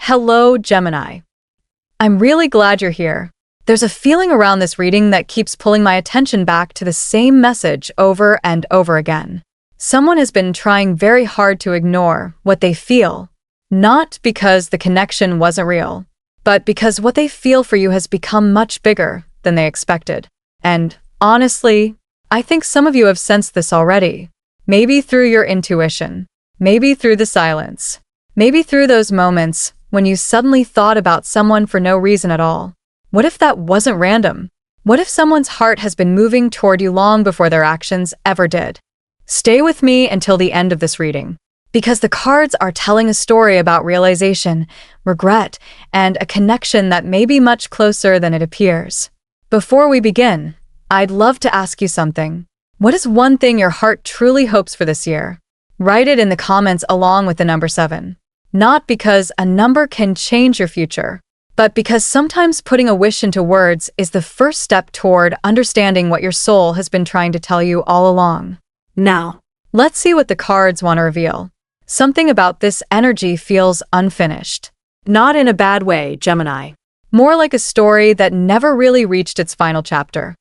Hello, Gemini. I'm really glad you're here. There's a feeling around this reading that keeps pulling my attention back to the same message over and over again. Someone has been trying very hard to ignore what they feel, not because the connection wasn't real, but because what they feel for you has become much bigger than they expected. And honestly, I think some of you have sensed this already. Maybe through your intuition, maybe through the silence, maybe through those moments when you suddenly thought about someone for no reason at all. What if that wasn't random? What if someone's heart has been moving toward you long before their actions ever did? Stay with me until the end of this reading, because the cards are telling a story about realization, regret, and a connection that may be much closer than it appears. Before we begin, I'd love to ask you something. What is one thing your heart truly hopes for this year? Write it in the comments along with the number 7. Not because a number can change your future, but because sometimes putting a wish into words is the first step toward understanding what your soul has been trying to tell you all along. Now, let's see what the cards want to reveal. Something about this energy feels unfinished. Not in a bad way, Gemini. More like a story that never really reached its final chapter.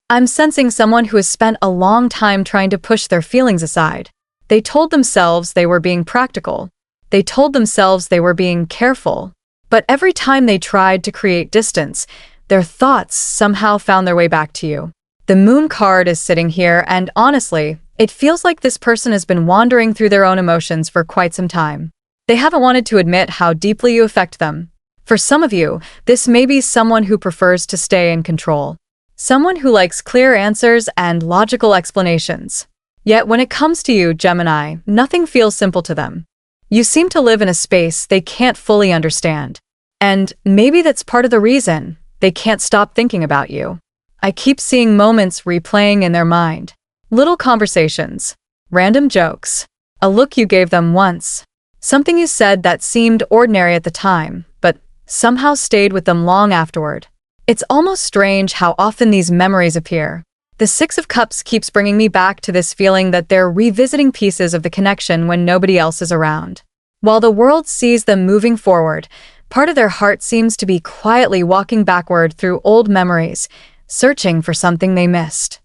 I'm sensing someone who has spent a long time trying to push their feelings aside. They told themselves they were being practical. They told themselves they were being careful. But every time they tried to create distance, their thoughts somehow found their way back to you. The Moon card is sitting here, and honestly, it feels like this person has been wandering through their own emotions for quite some time. They haven't wanted to admit how deeply you affect them. For some of you, this may be someone who prefers to stay in control. Someone who likes clear answers and logical explanations. Yet when it comes to you, Gemini, nothing feels simple to them. You seem to live in a space they can't fully understand. And maybe that's part of the reason they can't stop thinking about you. I keep seeing moments replaying in their mind. Little conversations, random jokes, a look you gave them once, something you said that seemed ordinary at the time, but somehow stayed with them long afterward. It's almost strange how often these memories appear. The 6 of Cups keeps bringing me back to this feeling that they're revisiting pieces of the connection when nobody else is around. While the world sees them moving forward, part of their heart seems to be quietly walking backward through old memories, searching for something they missed.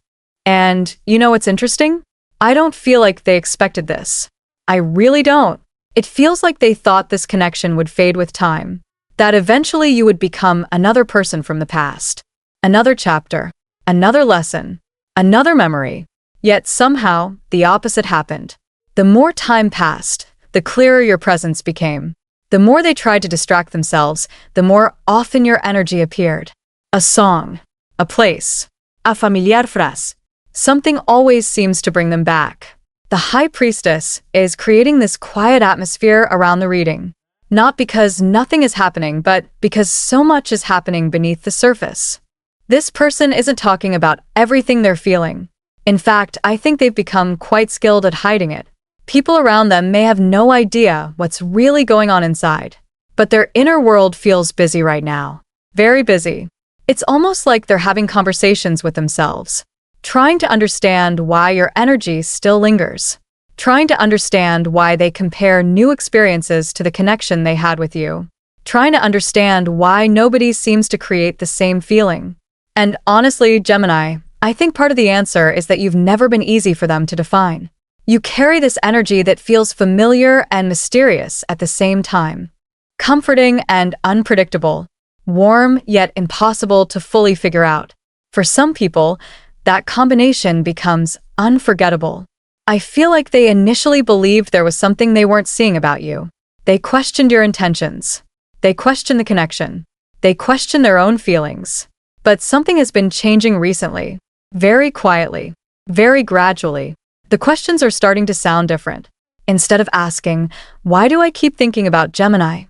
And you know what's interesting? I don't feel like they expected this. I really don't. It feels like they thought this connection would fade with time, that eventually you would become another person from the past. Another chapter, another lesson, another memory. Yet somehow, the opposite happened. The more time passed, the clearer your presence became. The more they tried to distract themselves, the more often your energy appeared. A song, a place, a familiar frase. Something always seems to bring them back. The High Priestess is creating this quiet atmosphere around the reading. Not because nothing is happening, but because so much is happening beneath the surface. This person isn't talking about everything they're feeling. In fact, I think they've become quite skilled at hiding it. People around them may have no idea what's really going on inside, but their inner world feels busy right now. Very busy. It's almost like they're having conversations with themselves, trying to understand why your energy still lingers, trying to understand why they compare new experiences to the connection they had with you, trying to understand why nobody seems to create the same feeling. And honestly, Gemini, I think part of the answer is that you've never been easy for them to define. You carry this energy that feels familiar and mysterious at the same time. Comforting and unpredictable. Warm yet impossible to fully figure out. For some people, that combination becomes unforgettable. I feel like they initially believed there was something they weren't seeing about you. They questioned your intentions. They questioned the connection. They questioned their own feelings. But something has been changing recently. Very quietly. Very gradually. The questions are starting to sound different. Instead of asking, why do I keep thinking about Gemini?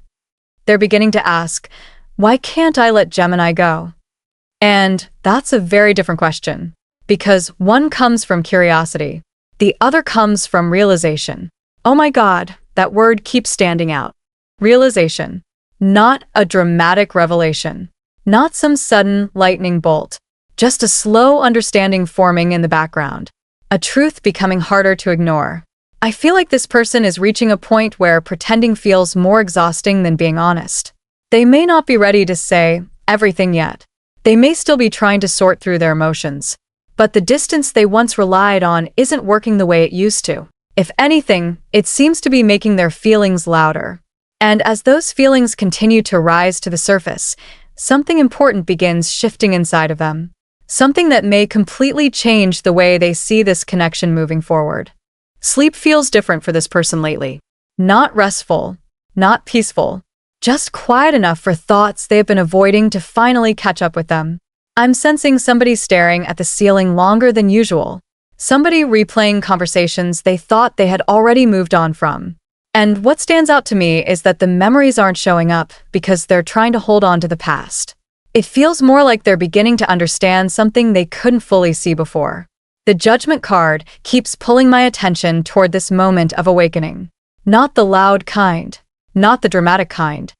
They're beginning to ask, why can't I let Gemini go? And that's a very different question. Because one comes from curiosity. The other comes from realization. Oh my God, that word keeps standing out. Realization. Not a dramatic revelation. Not some sudden lightning bolt. Just a slow understanding forming in the background. A truth becoming harder to ignore. I feel like this person is reaching a point where pretending feels more exhausting than being honest. They may not be ready to say everything yet. They may still be trying to sort through their emotions. But the distance they once relied on isn't working the way it used to. If anything, it seems to be making their feelings louder. And as those feelings continue to rise to the surface, something important begins shifting inside of them. Something that may completely change the way they see this connection moving forward. Sleep feels different for this person lately. Not restful, not peaceful, just quiet enough for thoughts they have been avoiding to finally catch up with them. I'm sensing somebody staring at the ceiling longer than usual. Somebody replaying conversations they thought they had already moved on from. And what stands out to me is that the memories aren't showing up because they're trying to hold on to the past. It feels more like they're beginning to understand something they couldn't fully see before. The Judgment card keeps pulling my attention toward this moment of awakening. Not the loud kind, not the dramatic kind.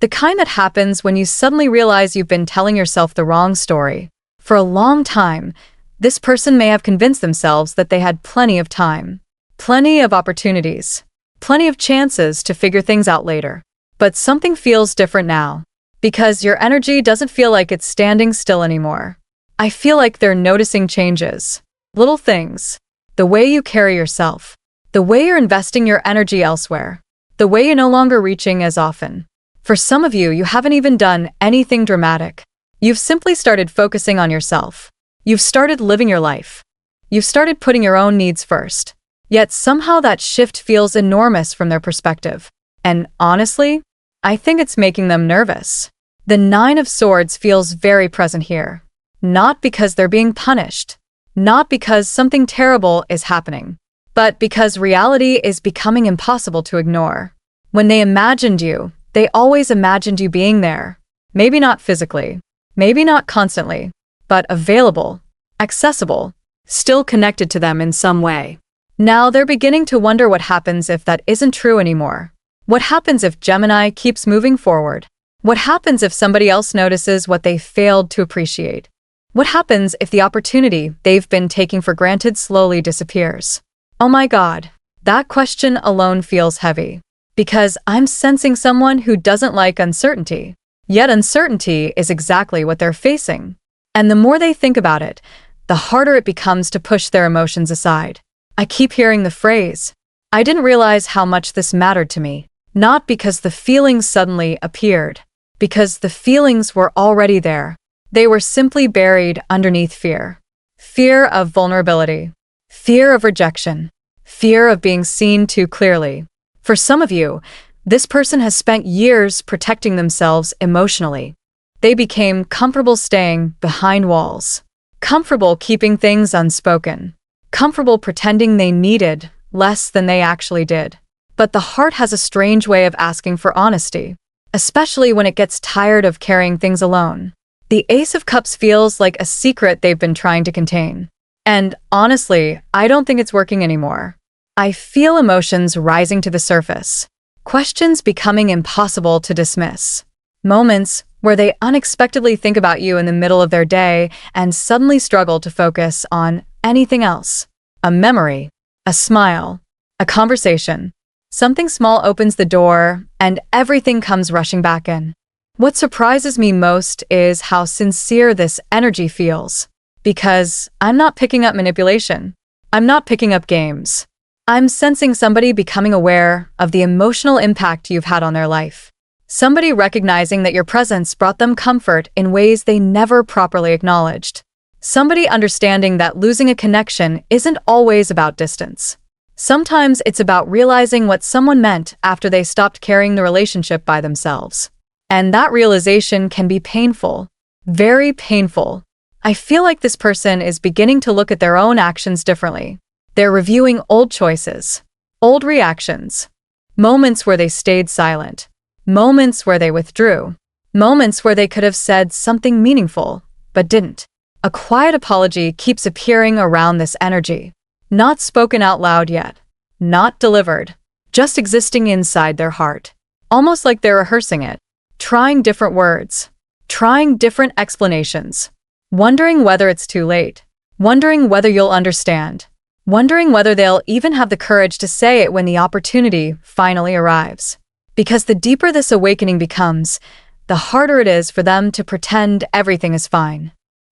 The kind that happens when you suddenly realize you've been telling yourself the wrong story. For a long time, this person may have convinced themselves that they had plenty of time, plenty of opportunities, plenty of chances to figure things out later. But something feels different now, because your energy doesn't feel like it's standing still anymore. I feel like they're noticing changes, little things, the way you carry yourself, the way you're investing your energy elsewhere, the way you're no longer reaching as often. For some of you, you haven't even done anything dramatic. You've simply started focusing on yourself. You've started living your life. You've started putting your own needs first. Yet somehow that shift feels enormous from their perspective. And honestly, I think it's making them nervous. The Nine of Swords feels very present here. Not because they're being punished. Not because something terrible is happening. But because reality is becoming impossible to ignore. When they imagined you, they always imagined you being there. Maybe not physically. Maybe not constantly. But available, accessible, still connected to them in some way. Now they're beginning to wonder what happens if that isn't true anymore. What happens if Gemini keeps moving forward? What happens if somebody else notices what they failed to appreciate? What happens if the opportunity they've been taking for granted slowly disappears? Oh my God, that question alone feels heavy. Because I'm sensing someone who doesn't like uncertainty. Yet uncertainty is exactly what they're facing. And the more they think about it, the harder it becomes to push their emotions aside. I keep hearing the phrase, I didn't realize how much this mattered to me. Not because the feelings suddenly appeared, because the feelings were already there. They were simply buried underneath fear. Fear of vulnerability. Fear of rejection. Fear of being seen too clearly. For some of you, this person has spent years protecting themselves emotionally. They became comfortable staying behind walls, comfortable keeping things unspoken, comfortable pretending they needed less than they actually did. But the heart has a strange way of asking for honesty, especially when it gets tired of carrying things alone. The Ace of Cups feels like a secret they've been trying to contain. And honestly, I don't think it's working anymore. I feel emotions rising to the surface, questions becoming impossible to dismiss, moments where they unexpectedly think about you in the middle of their day and suddenly struggle to focus on anything else. A memory, a smile, a conversation. Something small opens the door and everything comes rushing back in. What surprises me most is how sincere this energy feels. Because I'm not picking up manipulation. I'm not picking up games. I'm sensing somebody becoming aware of the emotional impact you've had on their life. Somebody recognizing that your presence brought them comfort in ways they never properly acknowledged. Somebody understanding that losing a connection isn't always about distance. Sometimes it's about realizing what someone meant after they stopped carrying the relationship by themselves. And that realization can be painful, very painful. I feel like this person is beginning to look at their own actions differently. They're reviewing old choices, old reactions, moments where they stayed silent, moments where they withdrew, moments where they could have said something meaningful, but didn't. A quiet apology keeps appearing around this energy. Not spoken out loud yet, not delivered, just existing inside their heart. Almost like they're rehearsing it, trying different words, trying different explanations, wondering whether it's too late, wondering whether you'll understand. wondering whether they'll even have the courage to say it when the opportunity finally arrives. Because the deeper this awakening becomes, the harder it is for them to pretend everything is fine.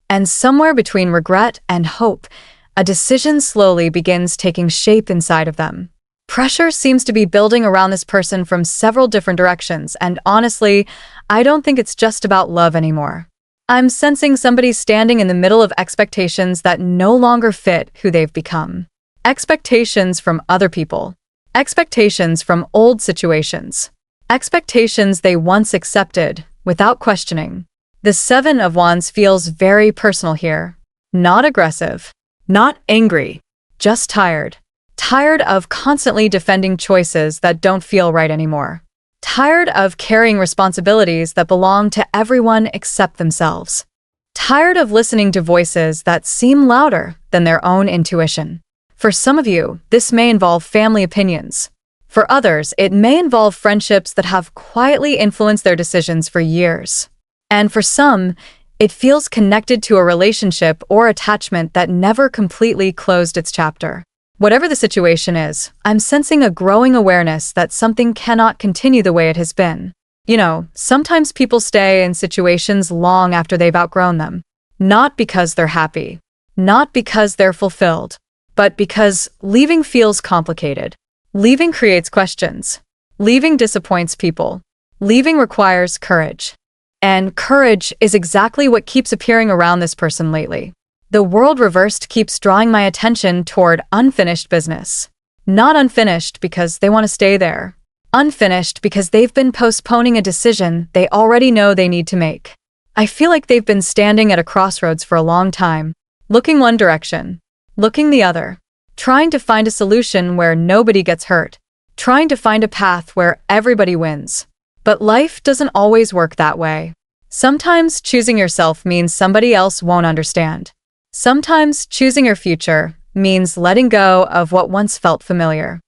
And somewhere between regret and hope, a decision slowly begins taking shape inside of them. Pressure seems to be building around this person from several different directions, and honestly, I don't think it's just about love anymore. I'm sensing somebody standing in the middle of expectations that no longer fit who they've become. Expectations from other people. Expectations from old situations. Expectations they once accepted without questioning. The Seven of Wands feels very personal here. Not aggressive. Not angry. Just tired. Tired of constantly defending choices that don't feel right anymore. Tired of carrying responsibilities that belong to everyone except themselves. Tired of listening to voices that seem louder than their own intuition. For some of you, this may involve family opinions. For others, it may involve friendships that have quietly influenced their decisions for years. And for some, it feels connected to a relationship or attachment that never completely closed its chapter. Whatever the situation is, I'm sensing a growing awareness that something cannot continue the way it has been. You know, sometimes people stay in situations long after they've outgrown them. Not because they're happy. Not because they're fulfilled. But because leaving feels complicated. Leaving creates questions. Leaving disappoints people. Leaving requires courage. And courage is exactly what keeps appearing around this person lately. The world reversed keeps drawing my attention toward unfinished business. Not unfinished because they want to stay there. Unfinished because they've been postponing a decision they already know they need to make. I feel like they've been standing at a crossroads for a long time, looking one direction, looking the other, trying to find a solution where nobody gets hurt, trying to find a path where everybody wins. But life doesn't always work that way. Sometimes choosing yourself means somebody else won't understand. Sometimes choosing your future means letting go of what once felt familiar.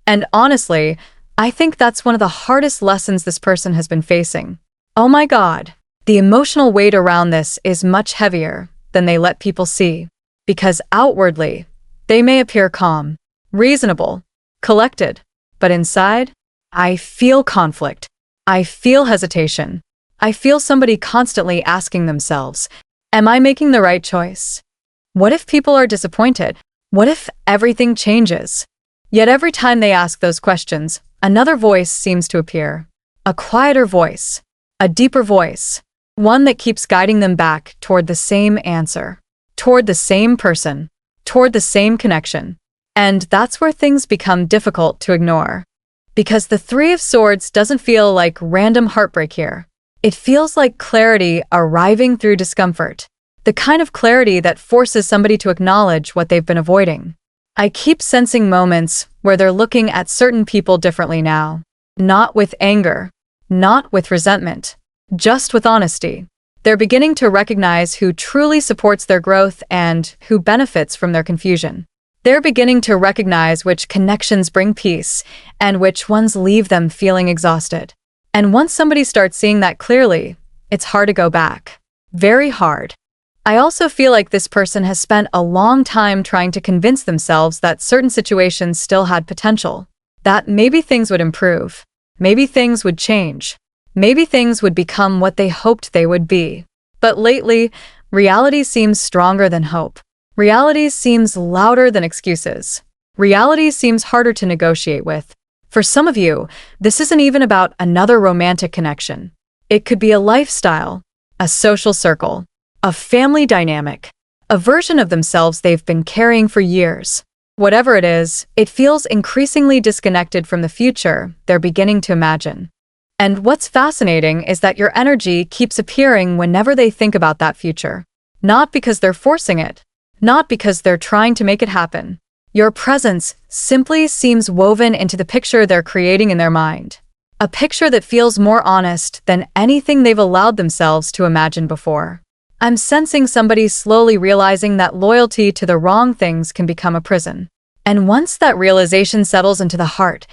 And honestly, I think that's one of the hardest lessons this person has been facing. Oh my God, the emotional weight around this is much heavier than they let people see. Because outwardly, they may appear calm, reasonable, collected, but inside, I feel conflict. I feel hesitation. I feel somebody constantly asking themselves, am I making the right choice? What if people are disappointed? What if everything changes? Yet every time they ask those questions, another voice seems to appear. A quieter voice. A deeper voice. One that keeps guiding them back toward the same answer. Toward the same person. Toward the same connection. And that's where things become difficult to ignore. Because the Three of Swords doesn't feel like random heartbreak here. It feels like clarity arriving through discomfort. The kind of clarity that forces somebody to acknowledge what they've been avoiding. I keep sensing moments where they're looking at certain people differently now. Not with anger. Not with resentment. Just with honesty. They're beginning to recognize who truly supports their growth and who benefits from their confusion. They're beginning to recognize which connections bring peace and which ones leave them feeling exhausted. And once somebody starts seeing that clearly, it's hard to go back. Very hard. I also feel like this person has spent a long time trying to convince themselves that certain situations still had potential. That maybe things would improve. Maybe things would change. Maybe things would become what they hoped they would be. But lately, reality seems stronger than hope. Reality seems louder than excuses. Reality seems harder to negotiate with. For some of you, this isn't even about another romantic connection. It could be a lifestyle, a social circle, a family dynamic, a version of themselves they've been carrying for years. Whatever it is, it feels increasingly disconnected from the future they're beginning to imagine. And what's fascinating is that your energy keeps appearing whenever they think about that future. Not because they're forcing it. Not because they're trying to make it happen. Your presence simply seems woven into the picture they're creating in their mind. A picture that feels more honest than anything they've allowed themselves to imagine before. I'm sensing somebody slowly realizing that loyalty to the wrong things can become a prison. And once that realization settles into the heart,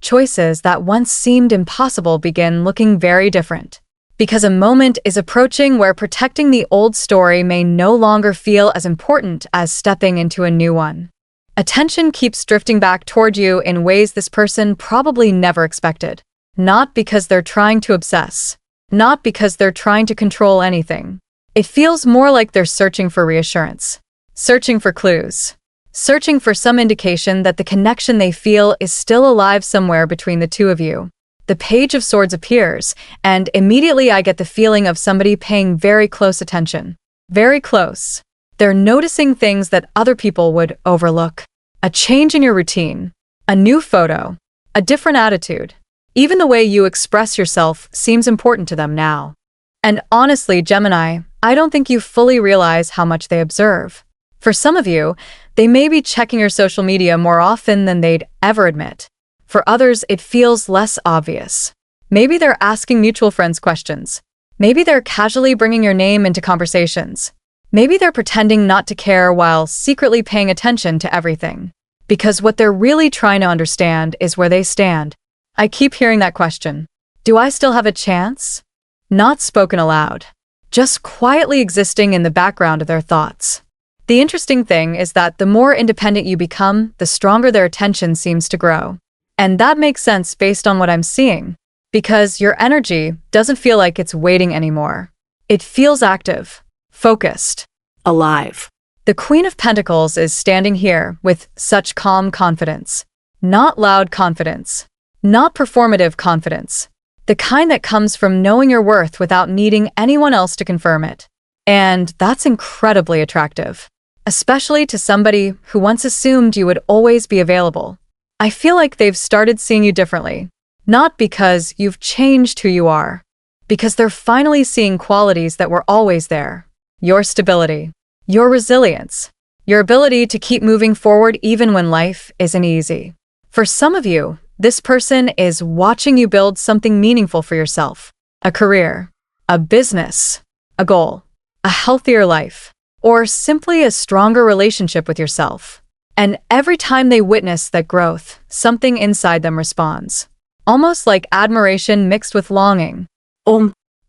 choices that once seemed impossible begin looking very different. Because a moment is approaching where protecting the old story may no longer feel as important as stepping into a new one. Attention keeps drifting back toward you in ways this person probably never expected. Not because they're trying to obsess. Not because they're trying to control anything. It feels more like they're searching for reassurance. Searching for clues. Searching for some indication that the connection they feel is still alive somewhere between the two of you. The Page of Swords appears, and immediately I get the feeling of somebody paying very close attention. Very close. They're noticing things that other people would overlook. A change in your routine. A new photo. A different attitude. Even the way you express yourself seems important to them now. And honestly, Gemini, I don't think you fully realize how much they observe. For some of you, they may be checking your social media more often than they'd ever admit. For others, it feels less obvious. Maybe they're asking mutual friends questions. Maybe they're casually bringing your name into conversations. Maybe they're pretending not to care while secretly paying attention to everything. Because what they're really trying to understand is where they stand. I keep hearing that question. Do I still have a chance? Not spoken aloud. Just quietly existing in the background of their thoughts. The interesting thing is that the more independent you become, the stronger their attention seems to grow. And that makes sense based on what I'm seeing. Because your energy doesn't feel like it's waiting anymore. It feels active, focused, alive. The Queen of Pentacles is standing here with such calm confidence. Not loud confidence. Not performative confidence. The kind that comes from knowing your worth without needing anyone else to confirm it. And that's incredibly attractive. Especially to somebody who once assumed you would always be available. I feel like they've started seeing you differently. Not because you've changed who you are. Because they're finally seeing qualities that were always there. Your stability. Your resilience. Your ability to keep moving forward even when life isn't easy. For some of you, this person is watching you build something meaningful for yourself. A career. A business. A goal. A healthier life. Or simply a stronger relationship with yourself. And every time they witness that growth, something inside them responds. Almost like admiration mixed with longing.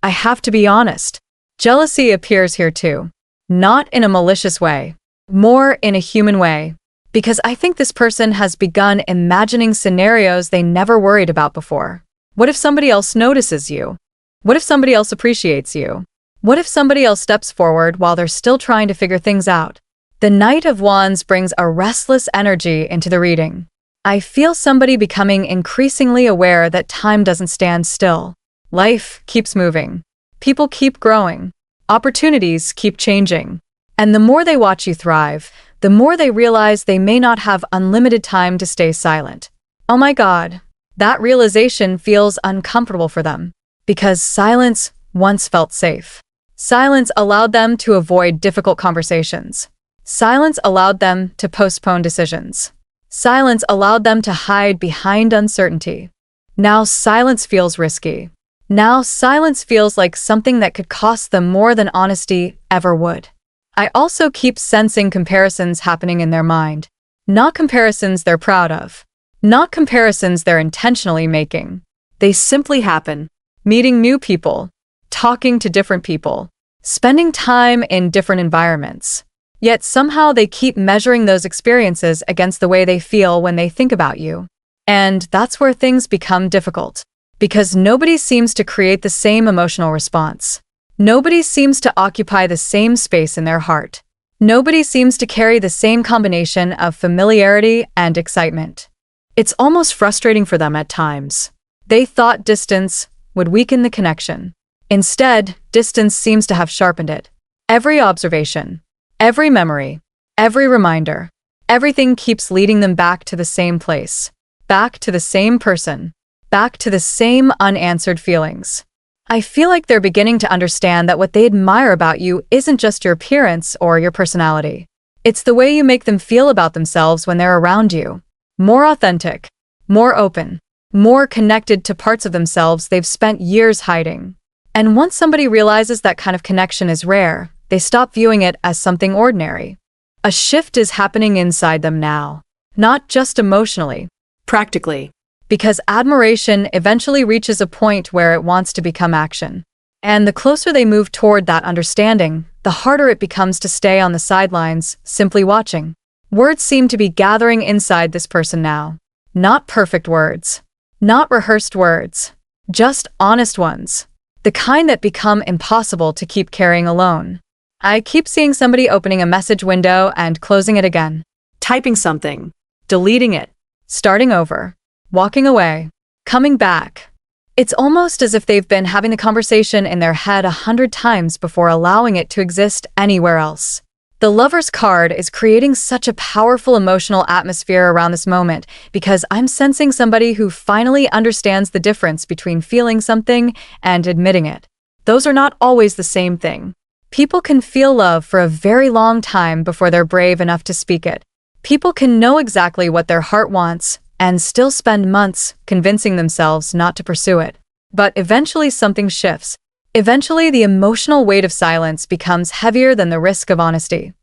I have to be honest. Jealousy appears here too. Not in a malicious way. More in a human way. Because I think this person has begun imagining scenarios they never worried about before. What if somebody else notices you? What if somebody else appreciates you? What if somebody else steps forward while they're still trying to figure things out? The Knight of Wands brings a restless energy into the reading. I feel somebody becoming increasingly aware that time doesn't stand still. Life keeps moving. People keep growing. Opportunities keep changing. And the more they watch you thrive, the more they realize they may not have unlimited time to stay silent. Oh my God, that realization feels uncomfortable for them. Because silence once felt safe. Silence allowed them to avoid difficult conversations. Silence allowed them to postpone decisions. Silence allowed them to hide behind uncertainty. Now silence feels risky. Now silence feels like something that could cost them more than honesty ever would. I also keep sensing comparisons happening in their mind. Not comparisons they're proud of. Not comparisons they're intentionally making. They simply happen. Meeting new people. Talking to different people. Spending time in different environments. Yet somehow they keep measuring those experiences against the way they feel when they think about you. And that's where things become difficult. Because nobody seems to create the same emotional response. Nobody seems to occupy the same space in their heart. Nobody seems to carry the same combination of familiarity and excitement. It's almost frustrating for them at times. They thought distance would weaken the connection. Instead, distance seems to have sharpened it. Every observation, every memory, every reminder, everything keeps leading them back to the same place, back to the same person, back to the same unanswered feelings. I feel like they're beginning to understand that what they admire about you isn't just your appearance or your personality. It's the way you make them feel about themselves when they're around you. More authentic, more open, more connected to parts of themselves they've spent years hiding. And once somebody realizes that kind of connection is rare, they stop viewing it as something ordinary. A shift is happening inside them now. Not just emotionally, practically. Because admiration eventually reaches a point where it wants to become action. And the closer they move toward that understanding, the harder it becomes to stay on the sidelines, simply watching. Words seem to be gathering inside this person now. Not perfect words. Not rehearsed words. Just honest ones. The kind that become impossible to keep carrying alone. I keep seeing somebody opening a message window and closing it again. Typing something. Deleting it. Starting over. Walking away. Coming back. It's almost as if they've been having the conversation in their head 100 times before allowing it to exist anywhere else. The Lover's card is creating such a powerful emotional atmosphere around this moment because I'm sensing somebody who finally understands the difference between feeling something and admitting it. Those are not always the same thing. People can feel love for a very long time before they're brave enough to speak it. People can know exactly what their heart wants and still spend months convincing themselves not to pursue it. But eventually something shifts. Eventually, the emotional weight of silence becomes heavier than the risk of honesty.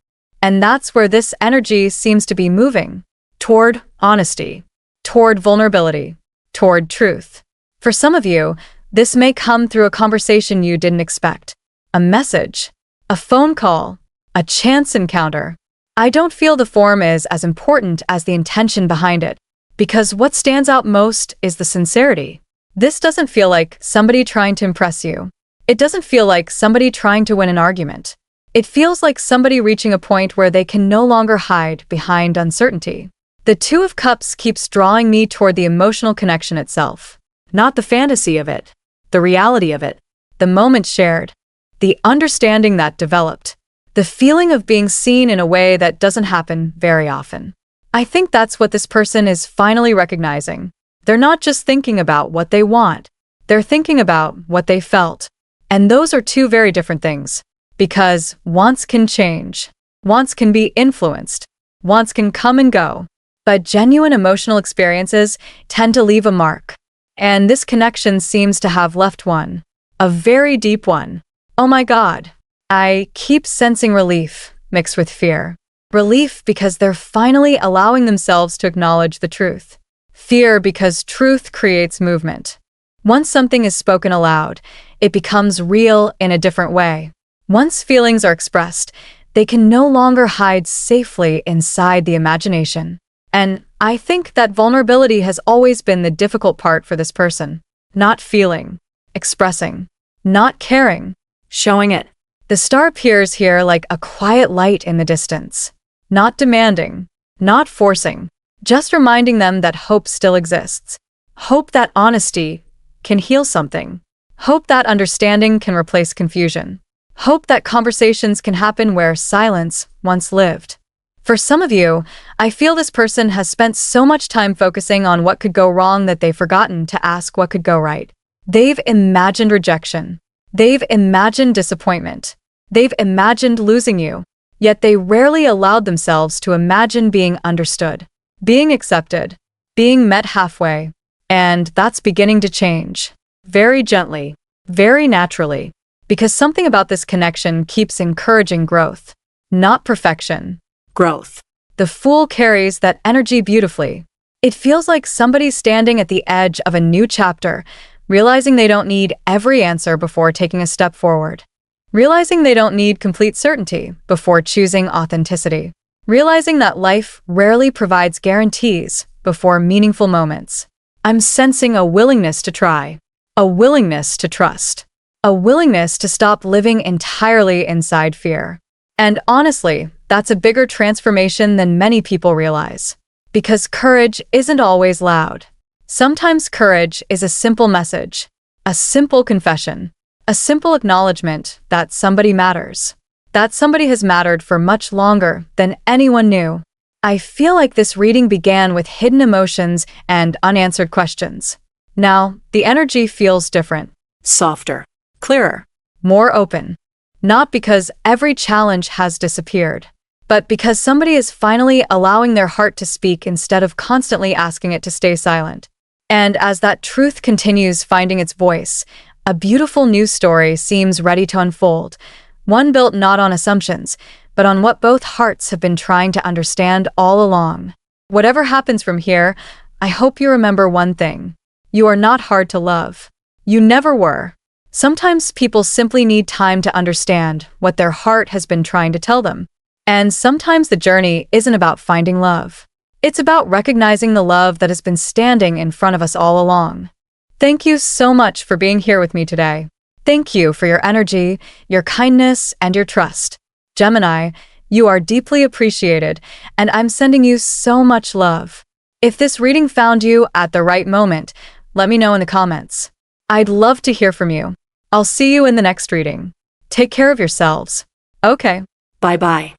And that's where this energy seems to be moving. Toward honesty. Toward vulnerability. Toward truth. For some of you, this may come through a conversation you didn't expect. A message. A phone call. A chance encounter. I don't feel the form is as important as the intention behind it. Because what stands out most is the sincerity. This doesn't feel like somebody trying to impress you. It doesn't feel like somebody trying to win an argument. It feels like somebody reaching a point where they can no longer hide behind uncertainty. The Two of Cups keeps drawing me toward the emotional connection itself. Not the fantasy of it, the reality of it, the moment shared, the understanding that developed, the feeling of being seen in a way that doesn't happen very often. I think that's what this person is finally recognizing. They're not just thinking about what they want, they're thinking about what they felt. And those are two very different things. Because wants can change. Wants can be influenced. Wants can come and go. But genuine emotional experiences tend to leave a mark. And this connection seems to have left one. A very deep one. Oh my God. I keep sensing relief mixed with fear. Relief because they're finally allowing themselves to acknowledge the truth. Fear because truth creates movement. Once something is spoken aloud, it becomes real in a different way. Once feelings are expressed, they can no longer hide safely inside the imagination. And I think that vulnerability has always been the difficult part for this person. Not feeling, expressing, not caring, showing it. The star appears here like a quiet light in the distance. Not demanding, not forcing, just reminding them that hope still exists. Hope that honesty can heal something. Hope that understanding can replace confusion. Hope that conversations can happen where silence once lived. For some of you, I feel this person has spent so much time focusing on what could go wrong that they've forgotten to ask what could go right. They've imagined rejection. They've imagined disappointment. They've imagined losing you. Yet they rarely allowed themselves to imagine being understood, being accepted, being met halfway. And that's beginning to change. Very gently, very naturally. Because something about this connection keeps encouraging growth, not perfection. Growth. The Fool carries that energy beautifully. It feels like somebody's standing at the edge of a new chapter, realizing they don't need every answer before taking a step forward. Realizing they don't need complete certainty before choosing authenticity. Realizing that life rarely provides guarantees before meaningful moments. I'm sensing a willingness to try, a willingness to trust. A willingness to stop living entirely inside fear. And honestly, that's a bigger transformation than many people realize. Because courage isn't always loud. Sometimes courage is a simple message, a simple confession, a simple acknowledgement that somebody matters. That somebody has mattered for much longer than anyone knew. I feel like this reading began with hidden emotions and unanswered questions. Now, the energy feels different, softer. Clearer, more open. Not because every challenge has disappeared, but because somebody is finally allowing their heart to speak instead of constantly asking it to stay silent. And as that truth continues finding its voice, a beautiful new story seems ready to unfold, one built not on assumptions, but on what both hearts have been trying to understand all along. Whatever happens from here, I hope you remember one thing. You are not hard to love. You never were. Sometimes people simply need time to understand what their heart has been trying to tell them. And sometimes the journey isn't about finding love. It's about recognizing the love that has been standing in front of us all along. Thank you so much for being here with me today. Thank you for your energy, your kindness, and your trust. Gemini, you are deeply appreciated, and I'm sending you so much love. If this reading found you at the right moment, let me know in the comments. I'd love to hear from you. I'll see you in the next reading. Take care of yourselves. Okay. Bye-bye.